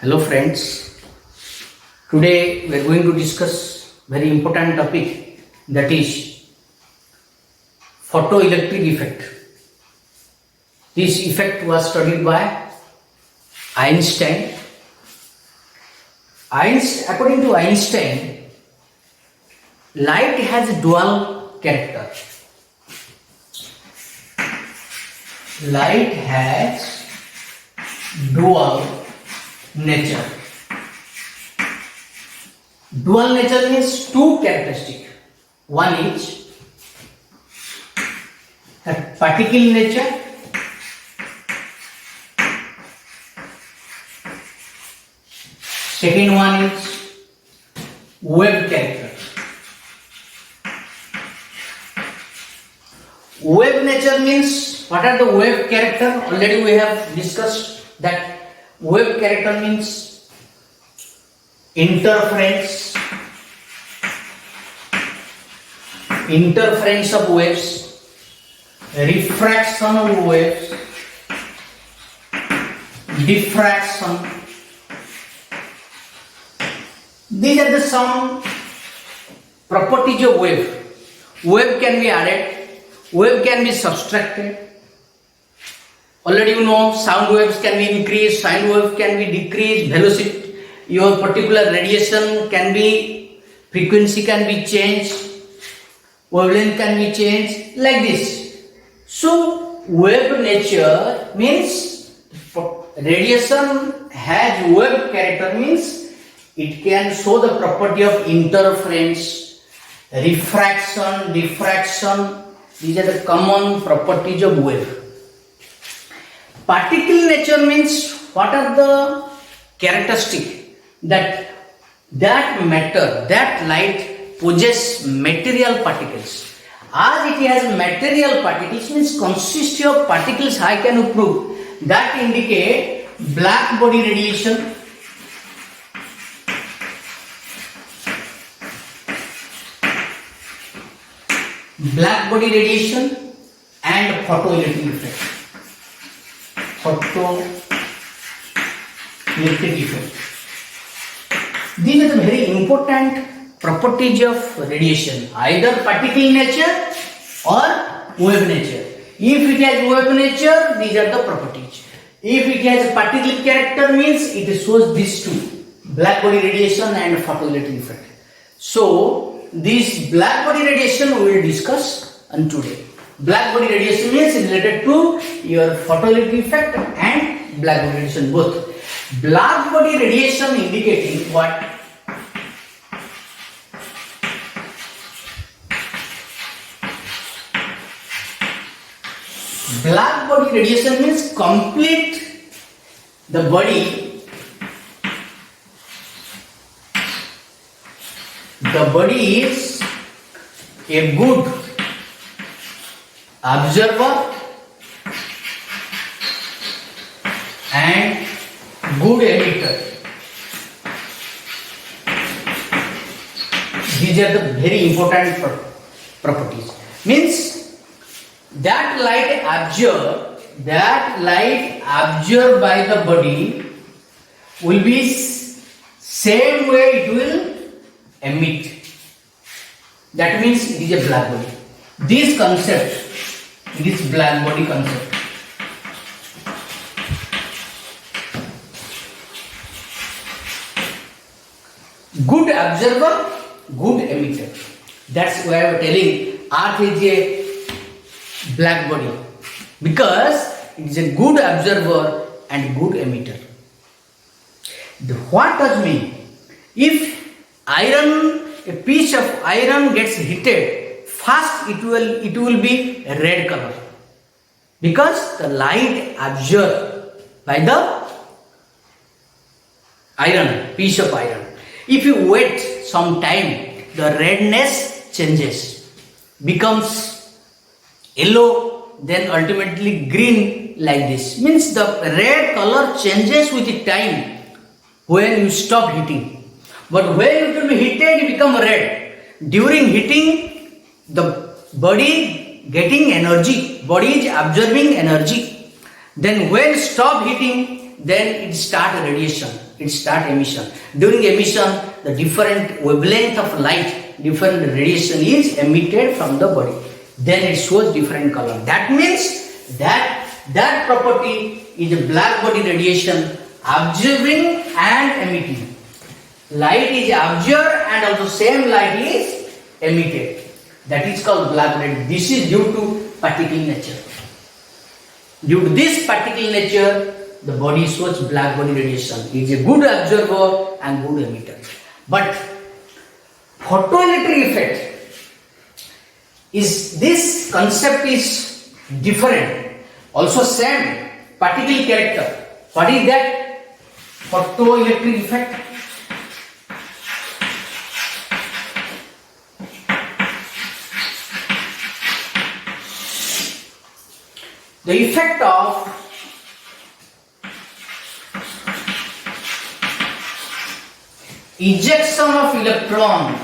Hello friends, today we are going to discuss very important topic, that is photoelectric effect. This effect was studied by Einstein. According to Einstein, light has a dual character. Light has dual nature. Dual nature means two characteristics. One is a particle nature, second one is wave character. Wave nature means, what are the wave character? Already we have discussed that wave character means interference of waves, refraction of waves, diffraction. These are the some properties of wave. Wave can be added, wave can be subtracted. Already you know sound waves can be increased, sound wave can be decreased, velocity, your particular radiation can be, frequency can be changed, wavelength can be changed, like this. So wave nature means radiation has wave character, means it can show the property of interference, refraction, diffraction. These are the common properties of wave. Particle nature means what are the characteristics that matter, that light possess material particles. As it has material particles, means consists of particles, I can prove that indicate black body radiation, and photoelectric effect. These are the very important properties of radiation, either particle nature or wave nature. If it has wave nature, these are the properties. If it has particle character, means it shows these two, black body radiation and photoelectric effect. So this black body radiation we will discuss on today. Black body radiation means related to your photoelectric effect and black body radiation both. Black body radiation indicating what? Black body radiation means complete the body. The body is a good observer and good emitter. These are the very important properties. Means that light absorbed by the body will be same way it will emit. That means it is a black body. This concept, it is black body concept. Good observer, good emitter. That's why I am telling Earth is a black body, because it is a good observer and good emitter. What does mean? If a piece of iron gets heated, first it will be red color, because the light absorbed by the piece of iron. If you wait some time, the redness changes, becomes yellow, then ultimately green, like this. Means the red color changes with the time when you stop heating. But when it will be heated, it becomes red. During heating, the body getting energy, body is absorbing energy. Then when stop heating, then it start radiation. it start emission. During emission, the different wavelength of light, different radiation is emitted from the body. Then it shows different color. That means that property is a black body radiation observing and emitting. Light is observed and also same light is emitted. That is called black body. This is due to particle nature. Due to this particle nature, the body shows black body radiation. It is a good observer and good emitter. But photoelectric effect is, this concept is different. Also same particle character. What is that? Photoelectric effect. The effect of ejection of electron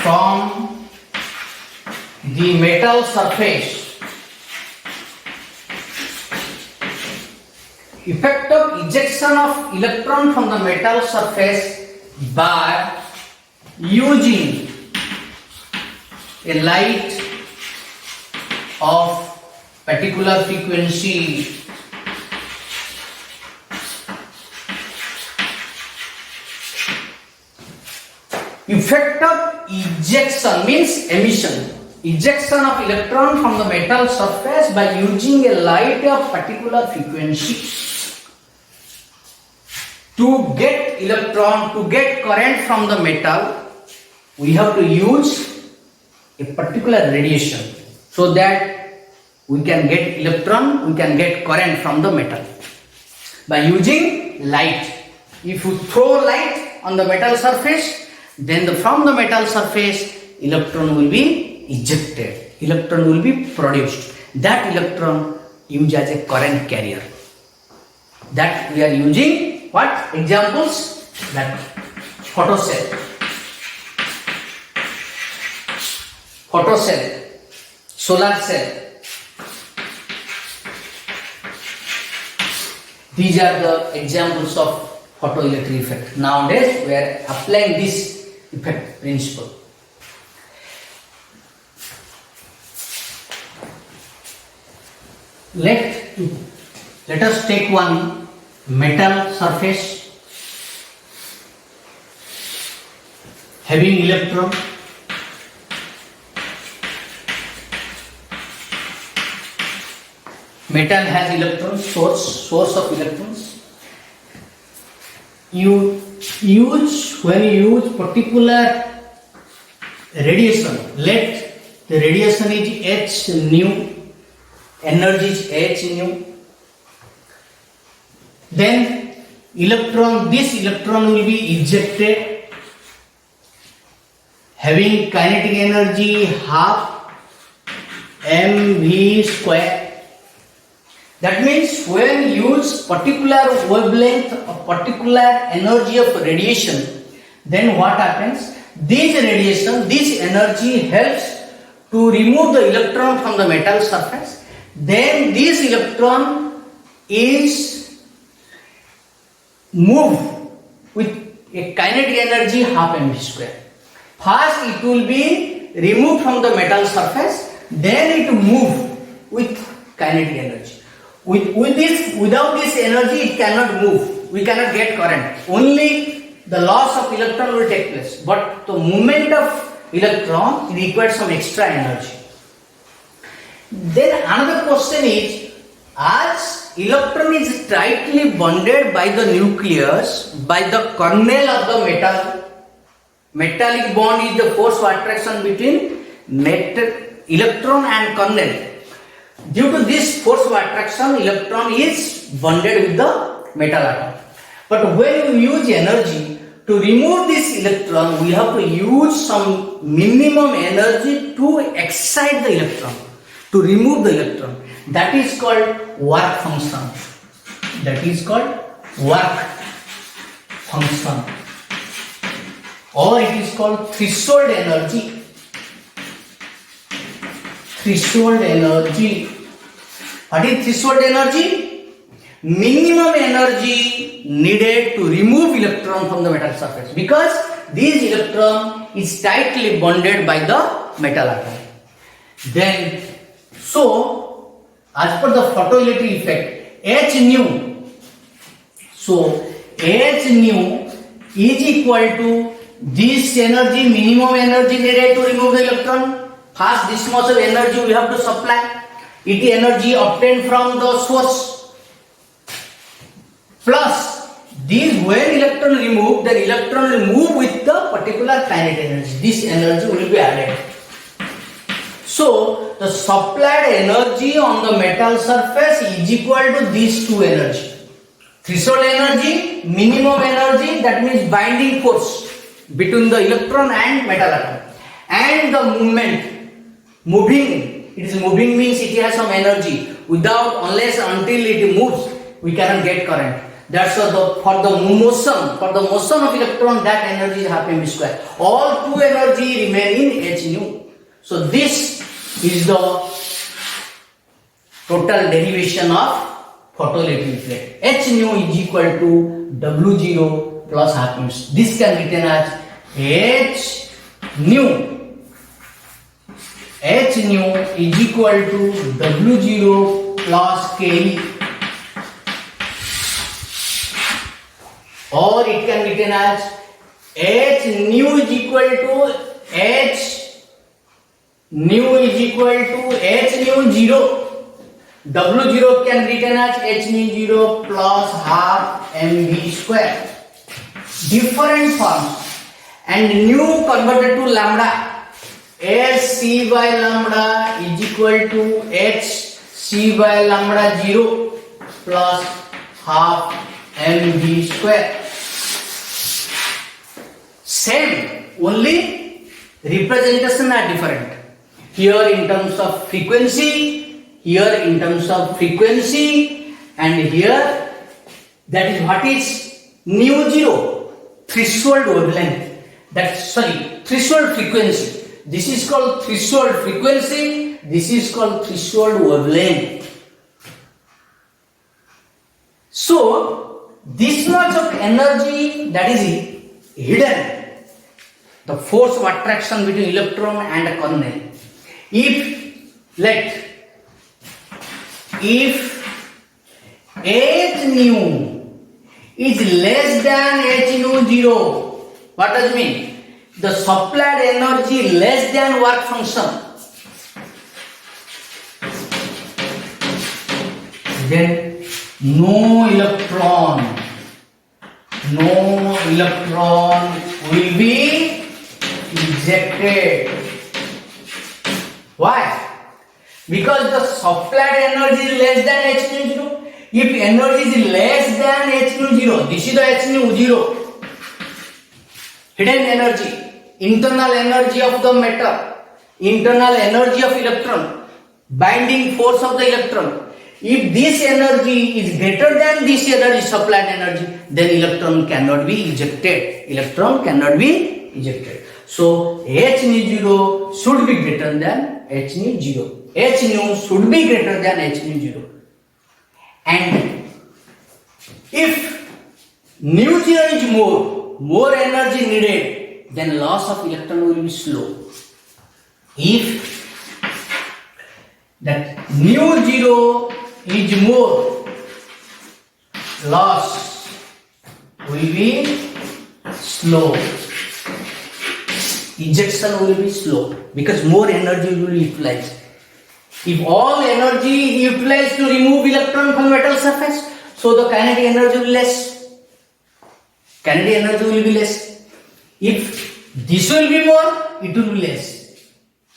from the metal surface. Effect of ejection of electron from the metal surface by using a light of particular frequency. Effect of ejection means emission. Ejection of electron from the metal surface by using a light of particular frequency. To get electron, to get current from the metal, we have to use a particular radiation so that we can get electron, we can get current from the metal by using light. If you throw light on the metal surface, then from the metal surface electron will be ejected, electron will be produced. That electron used as a current carrier. That we are using what? Examples? That photocell. Photocell, solar cell. These are the examples of photoelectric effect. Nowadays we are applying this effect principle. Let us take one metal surface having electron. Metal has electrons, source of electrons. When you use particular radiation, let the radiation is h nu, energy is h nu. Then this electron will be ejected having kinetic energy half mv square. That means when you use particular wavelength or particular energy of radiation, then what happens? This radiation, this energy helps to remove the electron from the metal surface. Then this electron is moved with a kinetic energy half mv square. First it will be removed from the metal surface, then it will move with kinetic energy. Without this energy it cannot move, we cannot get current. Only the loss of electron will take place, but the movement of electron requires some extra energy. Then another question is, as electron is tightly bonded by the nucleus, by the kernel of the metal, metallic bond is the force of attraction between electron and kernel. Due to this force of attraction, electron is bonded with the metal atom. But when you use energy to remove this electron, we have to use some minimum energy to excite the electron, to remove the electron. That is called work function. That is called work function. Or it is called threshold energy. threshold energy. What is threshold energy? Minimum energy needed to remove electron from the metal surface, because this electron is tightly bonded by the metal atom. Then, so as per the photoelectric effect, H nu, so H nu is equal to this energy, minimum energy needed to remove the electron. First, this much of energy we have to supply. It is energy obtained from the source, plus this when electron removed, then electron will move with the particular kinetic energy. This energy will be added. So the supplied energy on the metal surface is equal to these two energy. Threshold energy, minimum energy, that means binding force between the electron and metal atom, and the movement, moving. It is moving means it has some energy. Without, unless until it moves, we cannot get current. That's why for the motion of electron, that energy is half mv square. All two energy remain in H nu. So this is the total derivation of photoelectric effect. H nu is equal to W0 plus half mu. This can be written as H nu. H nu is equal to W0 plus Ke, or it can be written as H nu is equal to H nu is equal to H nu 0. W0 can be written as H nu 0 plus half mv square. Different forms, and nu converted to lambda. H c by lambda is equal to H c by lambda 0 plus half mv square. Same, only representation are different. Here in terms of frequency, here in terms of frequency, and here that is what is nu 0, threshold wavelength. Threshold frequency. This is called threshold frequency, this is called threshold wavelength. So, this much of energy that is hidden, the force of attraction between electron and a kernel. If H nu is less than H nu 0, what does it mean? The supplied energy less than work function, then no electron will be ejected. Why? Because the supplied energy is less than H nu 0. If energy is less than H nu 0, this is the H nu 0. Hidden energy, internal energy of the metal, internal energy of electron, binding force of the electron. If this energy is greater than this energy, supplied energy, then electron cannot be ejected. So H nu 0 should be greater than H nu 0. H nu should be greater than H nu 0. And if nu 0 is more energy needed, then loss of electron will be slow. If that nu 0 is more, loss will be slow. Ejection will be slow because more energy will be utilized. If all energy is utilized to remove electron from metal surface, so the kinetic energy will be less. If this will be more, it will be less.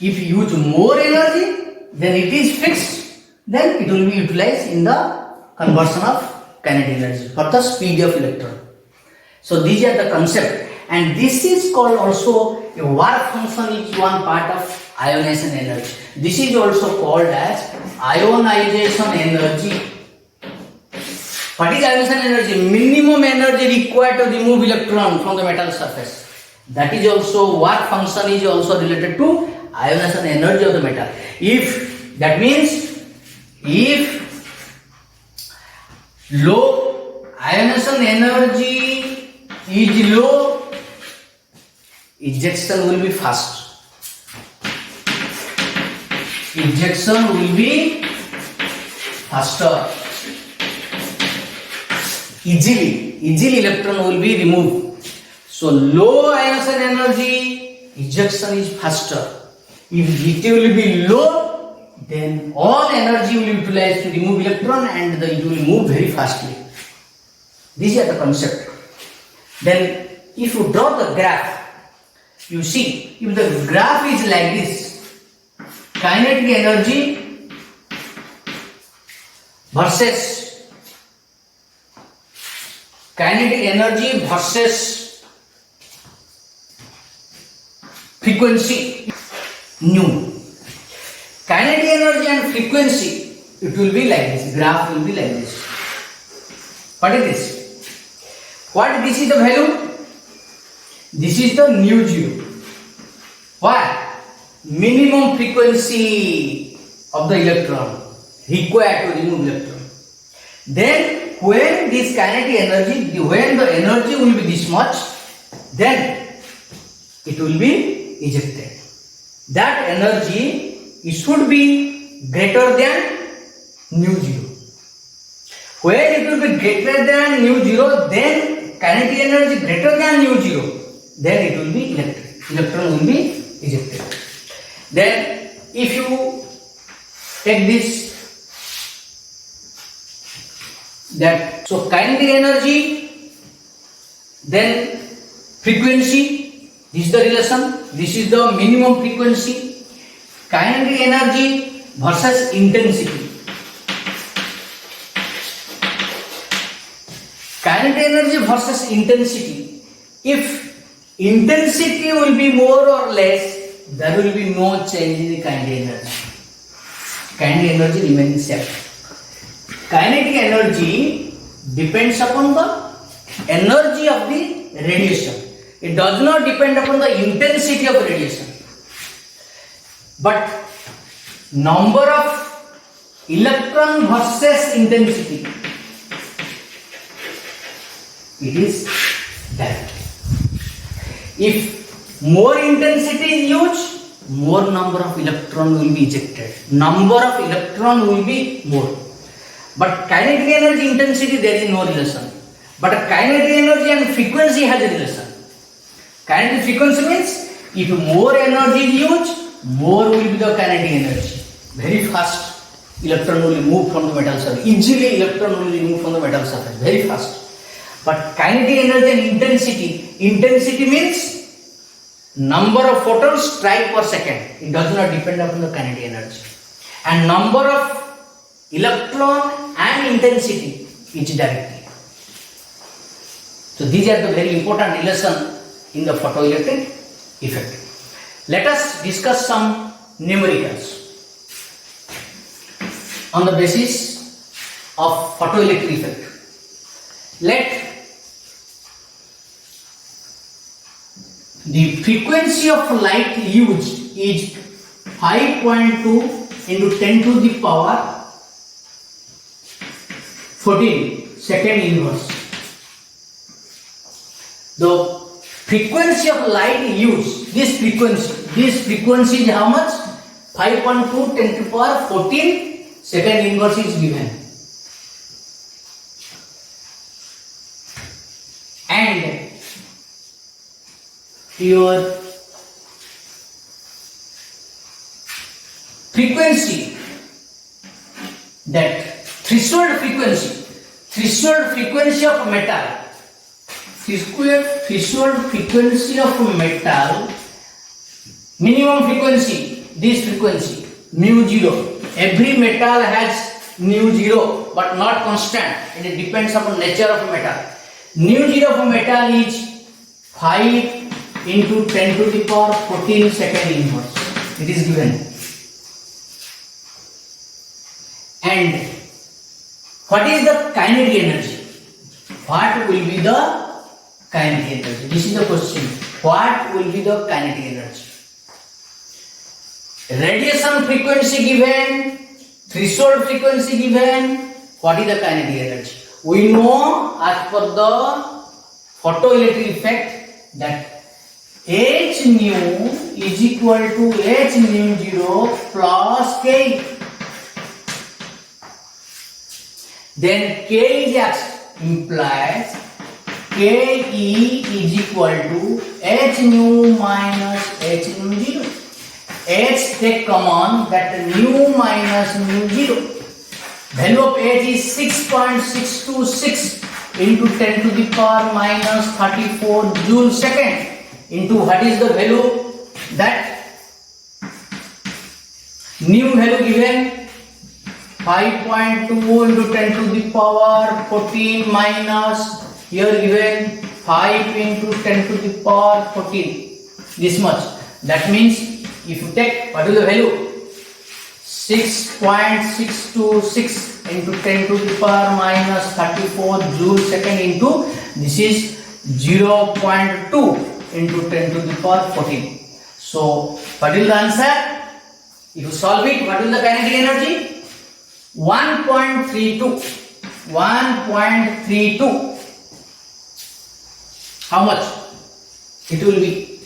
If you use more energy, then it is fixed. Then it will be utilized in the conversion of kinetic energy for the speed of electron. So these are the concept, and this is called also a work function is one part of ionization energy. This is also called as ionization energy. What is ionization energy? Minimum energy required to remove electron from the metal surface. That is also work function is also related to ionization energy of the metal. If That means if low ionization energy is low, ejection will be fast. Ejection will be faster. Easily electron will be removed. So low ionization energy, ejection is faster. If it will be low, then all energy will be utilized to remove electron and it will move very fastly. This is the concept. Then if you draw the graph, you see, if the graph is like this, kinetic energy versus frequency nu. Kinetic energy and frequency, it will be like this. Graph will be like this. What is this? What this is the value? This is the nu zero. Why? Minimum frequency of the electron required to remove electron. Then when this kinetic energy, when the energy will be this much, then it will be ejected. That energy, it should be greater than nu zero. When it will be greater than nu zero, then kinetic energy greater than nu zero, then it will be electric. Electron will be ejected. Then if you take this, that so kinetic energy, then frequency, this is the relation, this is the minimum frequency, kinetic energy versus intensity. Kinetic energy versus intensity. If intensity will be more or less, there will be no change in the kinetic energy. Kinetic energy remains same. Kinetic energy depends upon the energy of the radiation. It does not depend upon the intensity of the radiation. But number of electron versus intensity, it is that. If more intensity is used, more number of electron will be ejected. Number of electron will be more. But kinetic energy intensity, there is no relation. But kinetic energy and frequency has a relation. Kinetic frequency means if more energy is used, more will be the kinetic energy. Very fast electron will move from the metal surface. Easily electron will move from the metal surface. Very fast. But kinetic energy and intensity means number of photons strike per second. It does not depend upon the kinetic energy. And number of electron and intensity is directly. So these are the very important relation in the photoelectric effect. Let us discuss some numericals on the basis of photoelectric effect. Let the frequency of light used is 5.2 into 10 to the power 14 second inverse. The frequency of light used, this frequency is how much? 5.2 10 to the power 14 second inverse is given. And your frequency, that threshold frequency of metal, threshold frequency of metal, minimum frequency, this frequency mu zero. Every metal has mu zero but not constant, and it depends upon nature of metal. Nu zero of metal is 5 into 10 to the power 14 second inverse. It is given. And what is the kinetic energy? What will be the kinetic energy? This is the question. What will be the kinetic energy? radiation frequency given, threshold frequency given. What is the kinetic energy? We know as per the photoelectric effect that h nu is equal to h nu 0 plus k. Then k is implies ke is equal to h nu minus h nu 0. H take common, that nu minus nu 0. Value of h is 6.626 into 10 to the power minus 34 joule second into what is the value, that new value given 5.2 into 10 to the power 14 minus here given 5 into 10 to the power 14, this much. That means if you take, what is the value, 6.626 into 10 to the power minus 34 joule second into, this is 0.2 into 10 to the power 14. So what is the answer? If you solve it, what is the kinetic energy? 1.32. 1.32. How much it will be?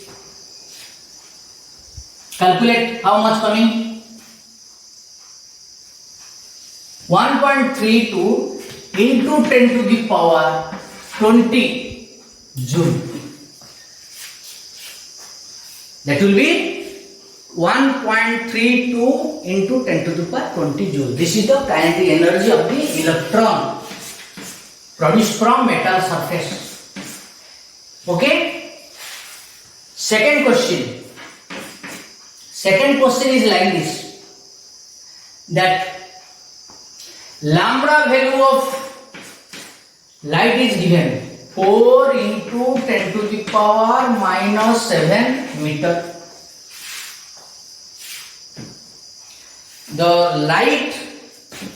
Calculate how much coming. 1.32 into 10 to the power 20 joule. That will be 1.32 into 10 to the power 20 joule. This is the kinetic energy of the electron produced from metal surface. Okay? Second question. Second question is like this, that lambda value of light is given 4 into 10 to the power minus 7 meter. The light,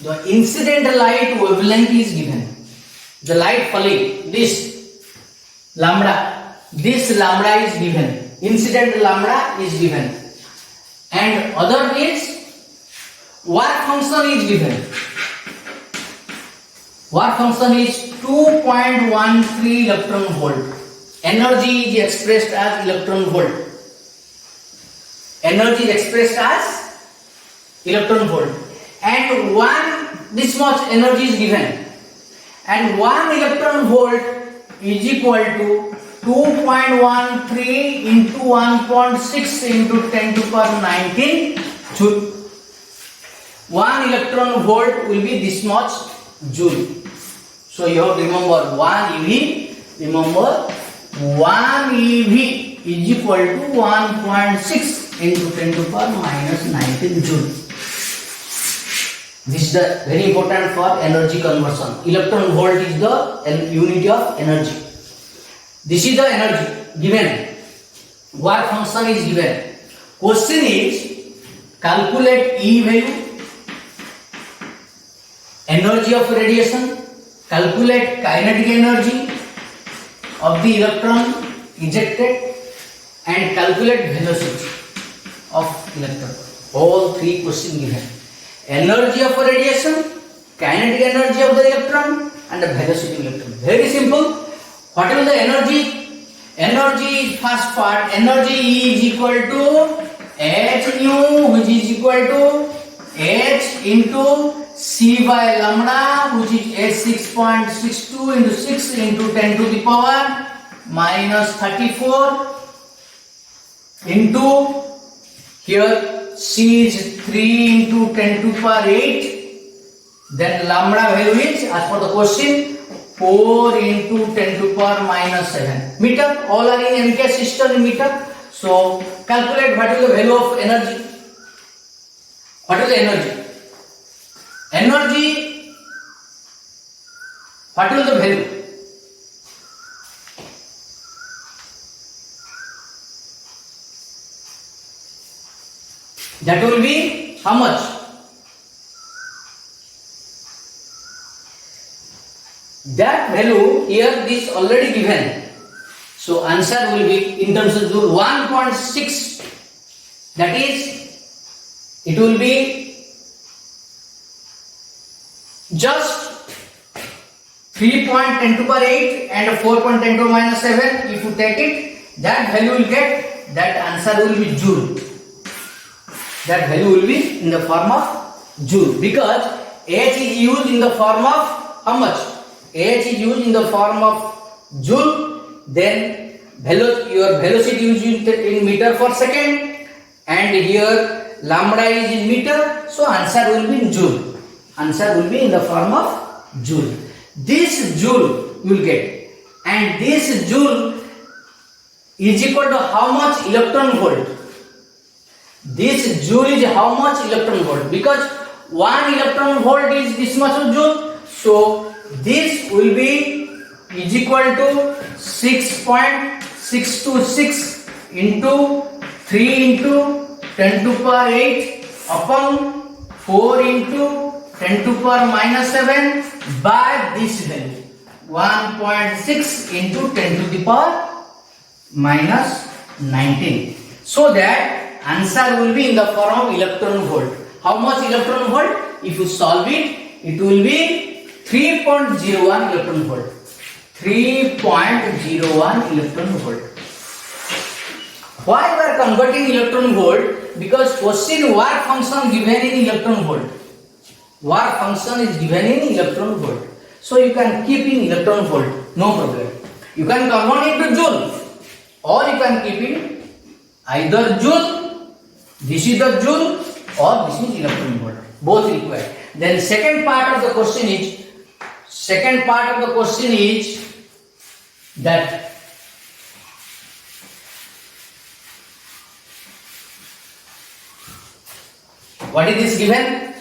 the incident light wavelength is given. The light falling, this lambda is given. Incident lambda is given. And other is work function is given. Work function is 2.13 electron volt. Energy is expressed as electron volt. Energy is expressed as electron volt. And this much energy is given. And 1 electron volt is equal to 2.13 into 1.6 into 10 to the power 19 joule. 1 electron volt will be this much joule. So you have to remember 1 eV. Remember 1 eV is equal to 1.6 into 10 to the power minus 19 joule. This is the very important for energy conversion. Electron volt is the unit of energy. This is the energy given. Work function is given. Question is, calculate E value, energy of radiation, calculate kinetic energy of the electron ejected, and calculate velocity of electron. All three questions given. Energy of radiation, kinetic energy of the electron, and the velocity of electron. Very simple. What is the energy? Energy, first part, energy E is equal to h nu, which is equal to h into c by lambda, which is h 6.62 into 6 into 10 to the power minus 34 into here c is 3 into 10 to the power 8. Then lambda value is, as per the question, 4 into 10 to the power minus 7 meter. All are in MK system in meter. So calculate what is the value of energy. What is the energy? Energy, what is the value? That will be how much? That value here is already given. So answer will be in terms of joule 1.6. That is it will be just 3.10 to the power 8 and 4.10 to the minus 7. If you take it, that value will get, that answer will be joule. That value will be in the form of joule, because H is used in the form of how much? H is used in the form of joule, then your velocity is used in meter per second, and here lambda is in meter, so answer will be in joule. Answer will be in the form of joule. This joule you will get, and this joule is equal to how much electron volt? This joule is how much electron volt? Because 1 electron volt is this much of joule, so this will be is equal to 6.626 into 3 into 10 to the power 8 upon 4 into 10 to the power minus 7 by this value, 1.6 into 10 to the power minus 19. So that answer will be in the form of electron volt. How much electron volt? If you solve it, it will be 3.01 electron volt. 3.01 electron volt. Why we are converting electron volt? Because question work function given in electron volt. Work function is given in electron volt. So you can keep in electron volt, no problem. You can convert it to joule, or you can keep it either joule, this is the joule, or this is electron volt. Both required. Then second part of the question is that what is this given?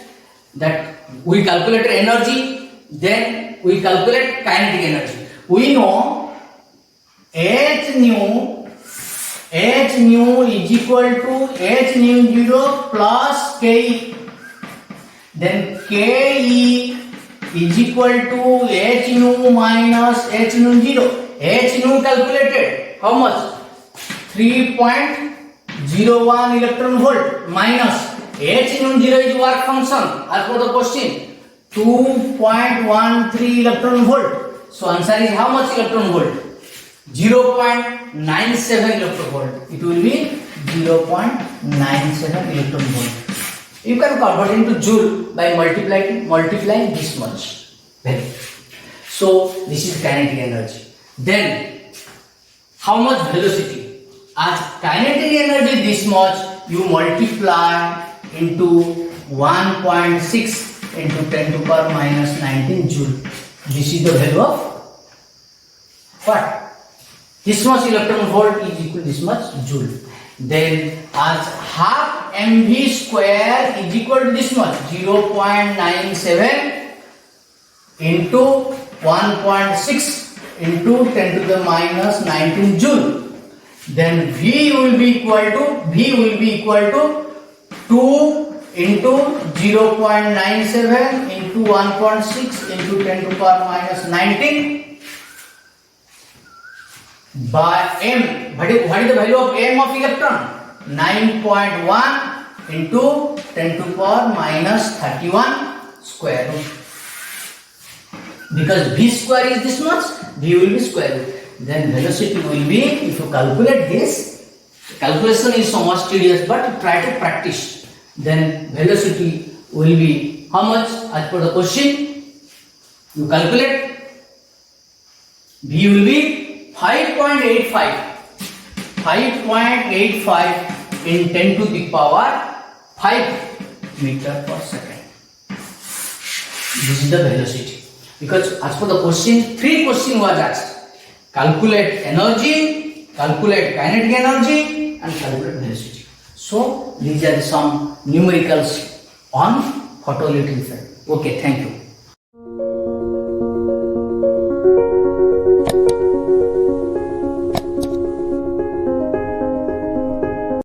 That we calculate energy, then we calculate kinetic energy. We know H nu is equal to H nu 0 plus Ke. Then Ke is equal to H nu minus H nu 0. H nu calculated how much? 3.01 electron volt minus H nu 0 is work function as per the question, 2.13 electron volt. So answer is how much electron volt? 0.97 electron volt. It will be 0.97 electron volt. You can convert into joule by multiplying this much value. So this is kinetic energy. Then how much velocity? As kinetic energy this much, you multiply into 1.6 into 10 to the power minus 19 joule. This is the value of what? This much electron volt is equal to this much joule. Then as half mv square is equal to this much, 0.97 into 1.6 into 10 to the minus 19 joule. Then V will be equal to 2 into 0.97 into 1.6 into 10 to the power minus 19 by m. What is the value of m of electron? 9.1 into 10 to the power minus 31 square root. Because v square is this much, v will be square root. Then velocity will be, if you calculate this, calculation is so much tedious, but try to practice. Then velocity will be how much? As per the question, you calculate. V will be 5.85 in 10 to the power 5 meter per second. This is the velocity. Because as per the question, 3 questions was asked. Calculate energy, calculate kinetic energy, and calculate velocity. So these are some numericals on photoelectric effect. Okay, thank you.